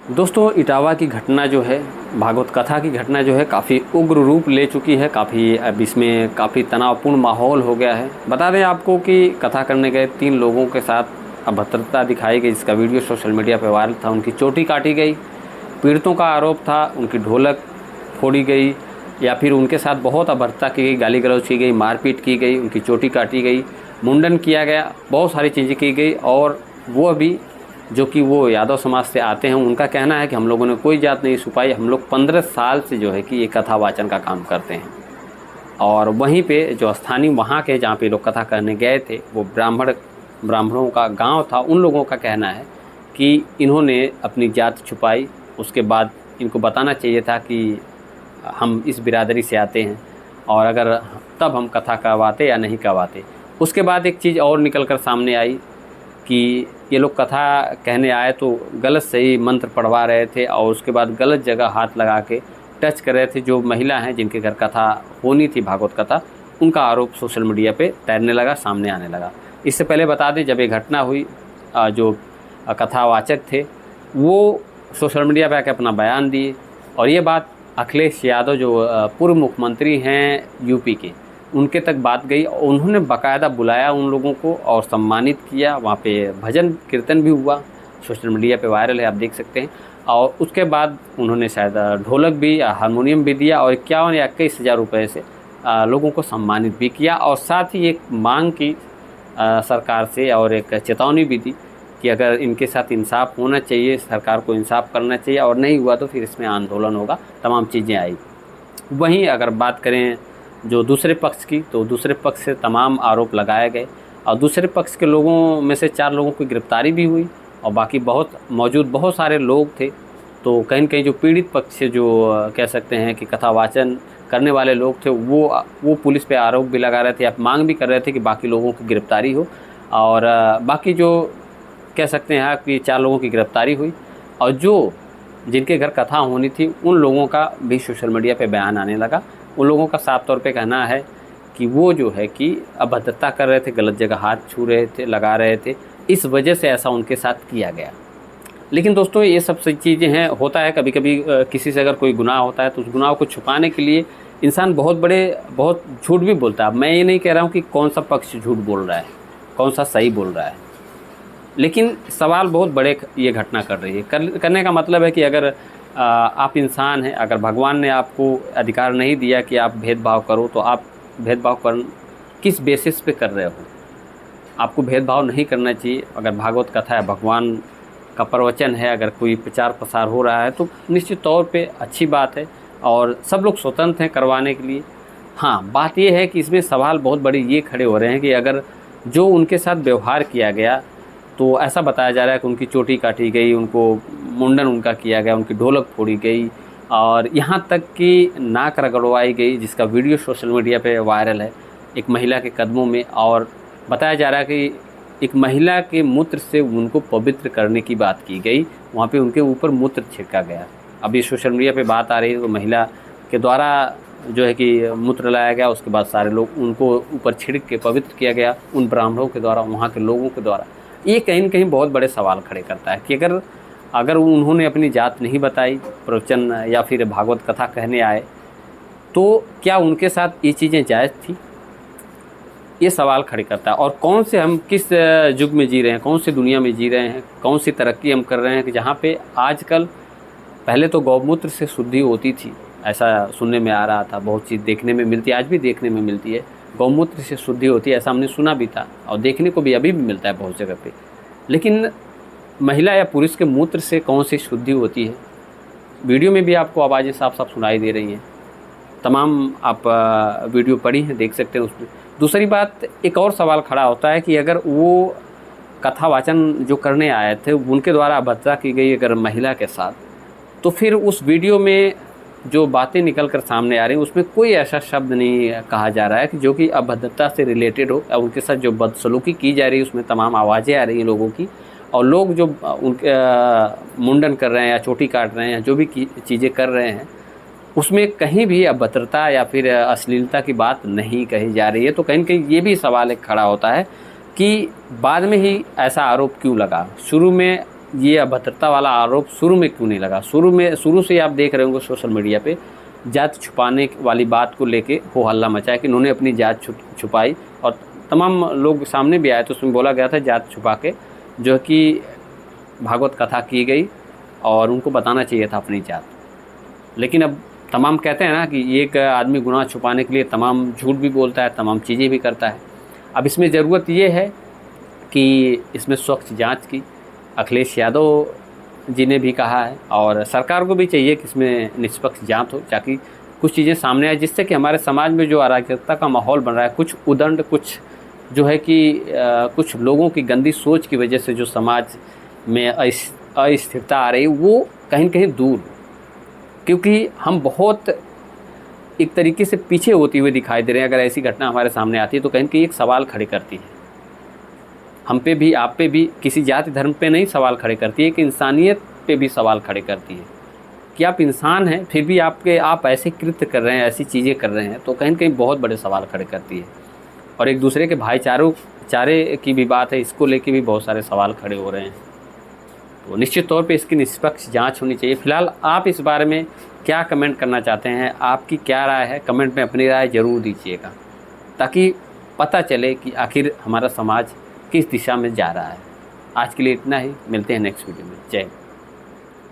दोस्तों, इटावा की घटना जो है, भागवत कथा की घटना जो है, काफ़ी उग्र रूप ले चुकी है। अब इसमें काफ़ी तनावपूर्ण माहौल हो गया है। बता दें आपको कि कथा करने गए 3 लोगों के साथ अभद्रता दिखाई गई, जिसका वीडियो सोशल मीडिया पर वायरल था। उनकी चोटी काटी गई। पीड़ितों का आरोप था उनकी ढोलक फोड़ी गई या फिर उनके साथ बहुत अभद्रता की गई, गाली गलौज की गई, मारपीट की गई, उनकी चोटी काटी गई, मुंडन किया गया, बहुत सारी चीज़ें की गई। और वो अभी जो कि वो यादव समाज से आते हैं, उनका कहना है कि हम लोगों ने कोई जात नहीं छुपाई, हम लोग 15 साल से जो है कि ये कथा वाचन का काम करते हैं। और वहीं पे जो स्थानीय वहाँ के जहाँ पे लोग कथा करने गए थे, वो ब्राह्मणों का गांव था। उन लोगों का कहना है कि इन्होंने अपनी जात छुपाई। उसके बाद इनको बताना चाहिए था कि हम इस बिरादरी से आते हैं और अगर तब हम कथा करवाते या नहीं करवाते। उसके बाद एक चीज़ और निकल कर सामने आई कि ये लोग कथा कहने आए तो गलत सही मंत्र पढ़वा रहे थे और उसके बाद गलत जगह हाथ लगा के टच कर रहे थे। जो महिला हैं जिनके घर कथा होनी थी, भागवत कथा, उनका आरोप सोशल मीडिया पे तैरने लगा, सामने आने लगा। इससे पहले बता दें, जब ये घटना हुई, जो कथावाचक थे वो सोशल मीडिया पे आके अपना बयान दिए और ये बात अखिलेश यादव जो पूर्व मुख्यमंत्री हैं यूपी के, उनके तक बात गई। उन्होंने बाकायदा बुलाया उन लोगों को और सम्मानित किया। वहाँ पे भजन कीर्तन भी हुआ, सोशल मीडिया पे वायरल है, आप देख सकते हैं। और उसके बाद उन्होंने शायद ढोलक भी, हारमोनियम भी दिया और 51 या 21 हज़ार रुपये से लोगों को सम्मानित भी किया। और साथ ही एक मांग की सरकार से और एक चेतावनी भी दी कि अगर इनके साथ इंसाफ होना चाहिए, सरकार को इंसाफ करना चाहिए और नहीं हुआ तो फिर इसमें आंदोलन होगा। तमाम चीज़ें आई। वहीं अगर बात करें जो दूसरे पक्ष की, तो दूसरे पक्ष से तमाम आरोप लगाए गए और दूसरे पक्ष के लोगों में से 4 लोगों की गिरफ्तारी भी हुई और बाकी बहुत सारे लोग थे। तो कहीं न कहीं जो पीड़ित पक्ष से जो कह सकते हैं कि कथावाचन करने वाले लोग थे, वो पुलिस पे आरोप भी लगा रहे थे, आप मांग भी कर रहे थे कि बाकी लोगों की गिरफ्तारी हो। और बाकी जो कह सकते हैं कि 4 लोगों की गिरफ्तारी हुई और जिनके घर कथा होनी थी, उन लोगों का भी सोशल मीडिया पे बयान आने लगा। उन लोगों का साफ तौर पे कहना है कि वो जो है कि अभद्रता कर रहे थे, गलत जगह हाथ छू रहे थे, लगा रहे थे, इस वजह से ऐसा उनके साथ किया गया। लेकिन दोस्तों, ये सब चीज़ें हैं, होता है कभी कभी किसी से अगर कोई गुनाह होता है तो उस गुनाह को छुपाने के लिए इंसान बहुत झूठ भी बोलता है। मैं ये नहीं कह रहा हूँ कि कौन सा पक्ष झूठ बोल रहा है, कौन सा सही बोल रहा है, लेकिन सवाल बहुत बड़े ये घटना कर रही है। करने का मतलब है कि अगर आप इंसान हैं, अगर भगवान ने आपको अधिकार नहीं दिया कि आप भेदभाव करो, तो आप भेदभाव किस बेसिस पे कर रहे हो? आपको भेदभाव नहीं करना चाहिए। अगर भागवत कथा है, भगवान का प्रवचन है, अगर कोई प्रचार प्रसार हो रहा है तो निश्चित तौर पे अच्छी बात है और सब लोग स्वतंत्र हैं करवाने के लिए। हाँ, बात ये है कि इसमें सवाल बहुत बड़े ये खड़े हो रहे हैं कि अगर जो उनके साथ व्यवहार किया गया, तो ऐसा बताया जा रहा है कि उनकी चोटी काटी गई, उनको मुंडन उनका किया गया, उनकी ढोलक फोड़ी गई और यहाँ तक कि नाक रगड़वाई गई, जिसका वीडियो सोशल मीडिया पे वायरल है एक महिला के कदमों में। और बताया जा रहा है कि एक महिला के मूत्र से उनको पवित्र करने की बात की गई, वहाँ पे उनके ऊपर मूत्र छिड़का गया। अभी सोशल मीडिया पे बात आ रही है तो महिला के द्वारा जो है कि मूत्र लाया गया, उसके बाद सारे लोग उनको ऊपर छिड़क के पवित्र किया गया, उन ब्राह्मणों के द्वारा, वहाँ के लोगों के द्वारा। ये कहीं न कहीं बहुत बड़े सवाल खड़े करता है कि अगर उन्होंने अपनी जात नहीं बताई, प्रवचन या फिर भागवत कथा कहने आए, तो क्या उनके साथ ये चीज़ें जायज़ थी? ये सवाल खड़े करता है। और हम किस युग में जी रहे हैं, कौन सी दुनिया में जी रहे हैं, कौन सी तरक्की हम कर रहे हैं कि जहाँ पे आजकल, पहले तो गौमूत्र से शुद्धि होती थी, ऐसा सुनने में आ रहा था, बहुत चीज़ देखने में मिलती है, आज भी देखने में मिलती है, गौमूत्र से शुद्धि होती है, ऐसा हमने सुना भी था और देखने को भी अभी भी मिलता है बहुत जगह पे। लेकिन महिला या पुरुष के मूत्र से कौन सी शुद्धि होती है? वीडियो में भी आपको आवाज़ें साफ साफ सुनाई दे रही हैं, तमाम आप वीडियो पढ़ी हैं, देख सकते हैं उसमें। दूसरी बात, एक और सवाल खड़ा होता है कि अगर वो कथावाचन जो करने आए थे उनके द्वारा अभद्रता की गई अगर महिला के साथ, तो फिर उस वीडियो में जो बातें निकल कर सामने आ रही हैं उसमें कोई ऐसा शब्द नहीं कहा जा रहा है कि जो कि अभद्रता से रिलेटेड हो। उनके साथ जो बदसलूकी की जा रही है उसमें तमाम आवाज़ें आ रही हैं लोगों की, और लोग जो उनके मुंडन कर रहे हैं या चोटी काट रहे हैं या जो भी चीज़ें कर रहे हैं, उसमें कहीं भी अभद्रता या फिर अश्लीलता की बात नहीं कही जा रही है। तो कहीं न कहीं ये भी सवाल एक खड़ा होता है कि बाद में ही ऐसा आरोप क्यों लगा? शुरू में ये अभद्रता वाला आरोप शुरू में क्यों नहीं लगा? शुरू से आप देख रहे होंगे सोशल मीडिया पे जात छुपाने वाली बात को लेके हो हल्ला मचाया कि उन्होंने अपनी जात छुपाई, और तमाम लोग सामने भी आए तो उसमें बोला गया था जात छुपा के जो है कि भागवत कथा की गई और उनको बताना चाहिए था अपनी जात। लेकिन अब तमाम कहते हैं ना कि एक आदमी गुनाह छुपाने के लिए तमाम झूठ भी बोलता है, तमाम चीज़ें भी करता है। अब इसमें ज़रूरत ये है कि इसमें स्वच्छ जांच की अखिलेश यादव जी ने भी कहा है, और सरकार को भी चाहिए कि इसमें निष्पक्ष जांच हो, ताकि कुछ चीज़ें सामने आए जिससे कि हमारे समाज में जो अराजकता का माहौल बन रहा है, कुछ उदंड, कुछ जो है कि कुछ लोगों की गंदी सोच की वजह से जो समाज में अस्थिरता आ रही है वो कहीं न कहीं दूर, क्योंकि हम बहुत एक तरीके से पीछे होती हुई दिखाई दे रहे हैं। अगर ऐसी घटना हमारे सामने आती है तो कहीं न कहीं एक सवाल खड़े करती है, हम पे भी, आप पे भी, किसी जाति धर्म पे नहीं सवाल खड़े करती है, कि इंसानियत पे भी सवाल खड़े करती है कि आप इंसान हैं फिर भी आप ऐसे कृत्य कर रहे हैं, ऐसी चीज़ें कर रहे हैं, तो कहीं न कहीं बहुत बड़े सवाल खड़े करती है। और एक दूसरे के भाईचारे की भी बात है, इसको लेके भी बहुत सारे सवाल खड़े हो रहे हैं। तो निश्चित तौर पे इसकी निष्पक्ष जांच होनी चाहिए। फ़िलहाल आप इस बारे में क्या कमेंट करना चाहते हैं, आपकी क्या राय है? कमेंट में अपनी राय ज़रूर दीजिएगा, ताकि पता चले कि आखिर हमारा समाज किस दिशा में जा रहा है। आज के लिए इतना ही, मिलते हैं नेक्स्ट वीडियो में। जय हिंद।